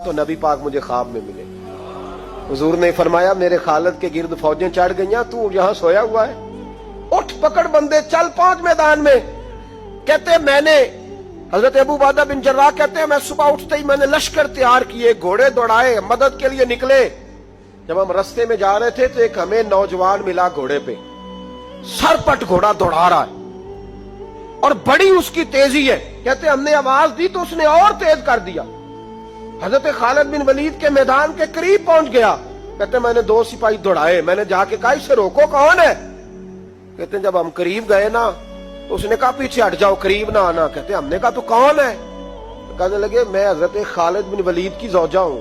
تو نبی پاک مجھے خواب میں ملے. حضور نے فرمایا میرے خالد کے گرد فوجیں چڑھ گئیں, تو یہاں سویا ہوا ہے, اٹھ پکڑ بندے چل پہنچ میدان میں. کہتے میں نے, حضرت ابو عبیدہ بن جراح کہتے ہیں میں صبح اٹھتے ہی میں نے لشکر تیار کیے, گھوڑے دوڑائے, مدد کے لیے نکلے. جب ہم رستے میں جا رہے تھے تو ایک ہمیں نوجوان ملا گھوڑے پہ, سر پٹ گھوڑا دوڑا رہا ہے اور بڑی اس کی تیزی ہے. کہتے ہم نے آواز دی تو اس نے اور تیز کر دیا. حضرت خالد بن ولید کے میدان کے قریب پہنچ گیا. کہتے میں نے 2 سپاہی دوڑائے, میں نے جا کے کہا اسے روکو, کون ہے؟ کہتے جب ہم قریب گئے نا تو اس نے کہا پیچھے ہٹ جاؤ, قریب نہ آنا. کہتے ہم نے کہا تو کون ہے؟ کہنے لگے میں حضرت خالد بن ولید کی زوجہ ہوں,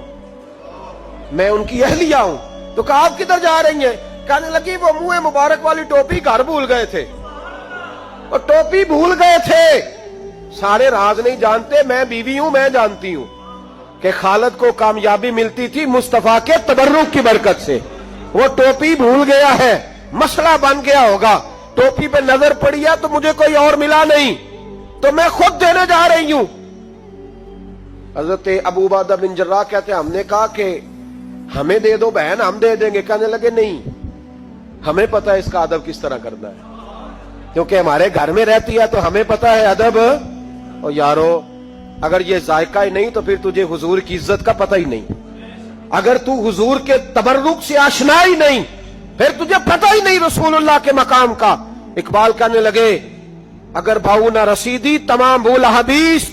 میں ان کی اہلیہ ہوں. تو کہا آپ کدھر جا رہی ہیں؟ کہنے لگی وہ منہ مبارک والی ٹوپی گھر بھول گئے تھے, اور ٹوپی بھول گئے تھے. سارے راز نہیں جانتے, میں بیوی ہوں, میں جانتی ہوں کہ خالد کو کامیابی ملتی تھی مصطفیٰ کے تبرک کی برکت سے. وہ ٹوپی بھول گیا ہے, مسئلہ بن گیا ہوگا. ٹوپی پہ نظر پڑی ہے تو مجھے کوئی اور ملا نہیں, تو میں خود دینے جا رہی ہوں. حضرت ابو عبیدہ بن جراح کہتے ہیں ہم نے کہا کہ ہمیں دے دو بہن, ہم دے دیں گے. کہنے لگے نہیں, ہمیں پتہ ہے اس کا ادب کس طرح کرنا ہے, کیونکہ ہمارے گھر میں رہتی ہے تو ہمیں پتہ ہے ادب. اور یارو اگر یہ ذائقہ ہی نہیں تو پھر تجھے حضور کی عزت کا پتہ ہی نہیں. اگر تو حضور کے تبرک سے آشنا ہی نہیں پھر تجھے پتہ ہی نہیں رسول اللہ کے مقام کا. اقبال کہنے لگے اگر بھاؤ نہ رسیدی تمام بھول حدیث,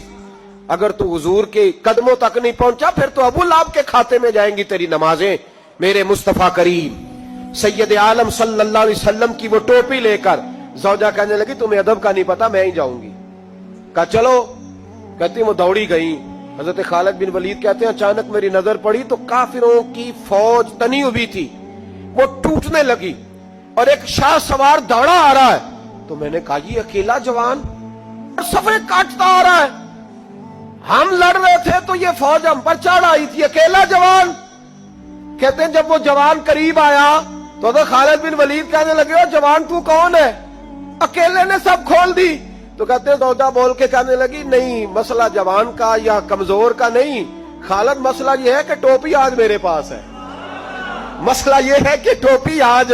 اگر تو حضور کے قدموں تک نہیں پہنچا پھر تو ابو لہب کے کھاتے میں جائیں گی تیری نمازیں. میرے مصطفیٰ کریم سید عالم صلی اللہ علیہ وسلم کی وہ ٹوپی لے کر زوجہ کہنے لگی تمہیں ادب کا نہیں پتا, میں ہی جاؤں گی. کہا چلو. کہتی وہ دوڑی گئی. حضرت خالد بن ولید کہتے ہیں اچانک میری نظر پڑی تو کافروں کی فوج تنی ہوئی تھی, وہ ٹوٹنے لگی اور ایک شاہ سوار دوڑا آ رہا ہے. تو میں نے کہا یہ اکیلا جوان صفے کاٹتا آ رہا ہے, ہم لڑ رہے تھے تو یہ فوج ہم پر چڑھ آئی تھی, اکیلا جوان. کہتے ہیں جب وہ جوان قریب آیا تو حضرت خالد بن ولید کہنے لگے او جوان تو کون ہے, اکیلے نے سب کھول دی. تو کہتے ہیں زوجہ بول کے کہنے لگی نہیں مسئلہ جوان کا یا کمزور کا نہیں, خالد مسئلہ یہ ہے کہ ٹوپی آج میرے پاس ہے. مسئلہ یہ ہے کہ ٹوپی آج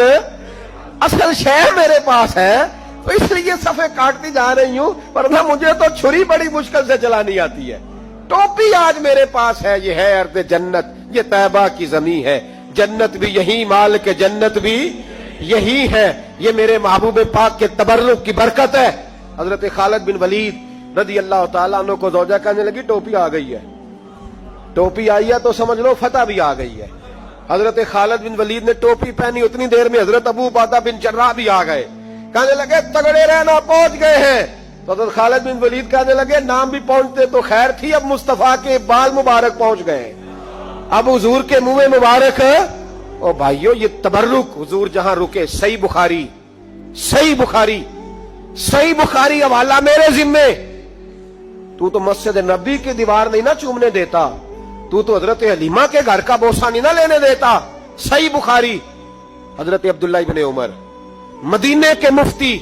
اصل شے میرے پاس ہے, تو اس لیے صفے کاٹتی جا رہی ہوں, ورنہ مجھے تو چھری بڑی مشکل سے چلانی آتی ہے. ٹوپی آج میرے پاس ہے, یہ ہے ارض جنت, یہ طیبہ کی زمین ہے, جنت بھی یہی, مال کے جنت بھی یہی ہے, یہ میرے محبوب پاک کے تبرک کی برکت ہے. حضرت خالد بن ولید رضی اللہ تعالیٰ عنہ کو زوجہ کہنے لگی ٹوپی آ گئی ہے, ٹوپی آئی ہے تو سمجھ لو فتح بھی آ گئی ہے. حضرت خالد بن ولید نے ٹوپی پہنی, اتنی دیر میں حضرت ابو عبیدہ بن جراح بھی آ گئے. کہنے لگے تگڑے رہنا, پہنچ گئے ہیں. تو حضرت خالد بن ولید کہنے لگے نام بھی پہنچتے تو خیر تھی, اب مصطفیٰ کے بال مبارک پہنچ گئے, اب حضور کے منہ مبارک. او بھائیو یہ تبرک حضور جہاں رکے, صحیح بخاری, صحیح بخاری, صحیح بخاری حوالہ میرے ذمے. تو مسجد نبی کی دیوار نہیں نہ چومنے دیتا, تو حضرت حلیمہ کے گھر کا بوسہ نہیں نہ لینے دیتا. صحیح بخاری. حضرت عبداللہ ابن عمر مدینے کے مفتی,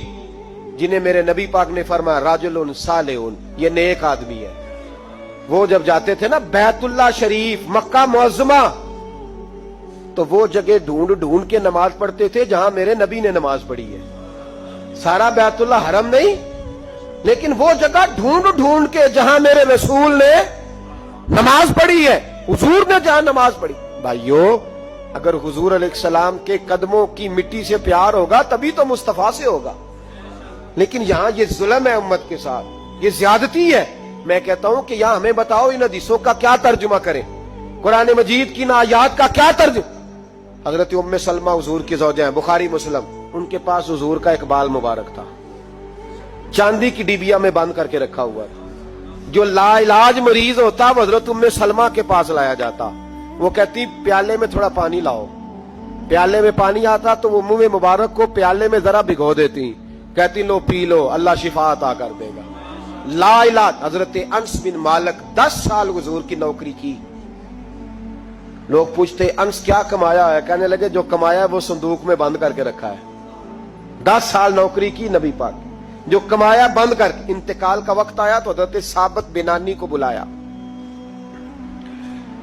جنہیں میرے نبی پاک نے فرمایا راجل صالح, یہ نیک آدمی ہے. وہ جب جاتے تھے نا بیت اللہ شریف, مکہ معظمہ, تو وہ جگہ ڈھونڈ ڈھونڈ کے نماز پڑھتے تھے جہاں میرے نبی نے نماز پڑھی ہے. سارا بیت اللہ حرم نہیں, لیکن وہ جگہ ڈھونڈ ڈھونڈ کے جہاں میرے رسول نے نماز پڑھی ہے, حضور نے جہاں نماز پڑھی. بھائیو اگر حضور علیہ السلام کے قدموں کی مٹی سے پیار ہوگا تبھی تو مصطفیٰ سے ہوگا. لیکن یہاں یہ ظلم ہے امت کے ساتھ, یہ زیادتی ہے. میں کہتا ہوں کہ یہاں ہمیں بتاؤ ان حدیثوں کا کیا ترجمہ کریں, قرآن مجید کی ان آیات کا کیا ترجمہ. حضرت ام سلمہ حضور کی زوجہ ہیں, بخاری مسلم, ان کے پاس حضور کا ایک بال مبارک تھا, چاندی کی ڈبیا میں بند کر کے رکھا ہوا تھا. جو لا علاج مریض ہوتا وہ حضرت ام سلمہ کے پاس لایا جاتا, وہ کہتی پیالے میں تھوڑا پانی لاؤ. پیالے میں پانی آتا تو وہ منہ مبارک کو پیالے میں ذرا بھگو دیتی, کہتی لو پی لو, اللہ شفا عطا کر دے گا. لا علاج. حضرت انس بن مالک 10 سال حضور کی نوکری کی. لوگ پوچھتے انس کیا کمایا ہے, کہنے لگے جو کمایا ہے وہ صندوق میں بند کر کے رکھا ہے. 10 سال نوکری کی نبی پاک, جو کمایا بند کر کے. انتقال کا وقت آیا تو حضرت ثابت بنانی کو بلایا.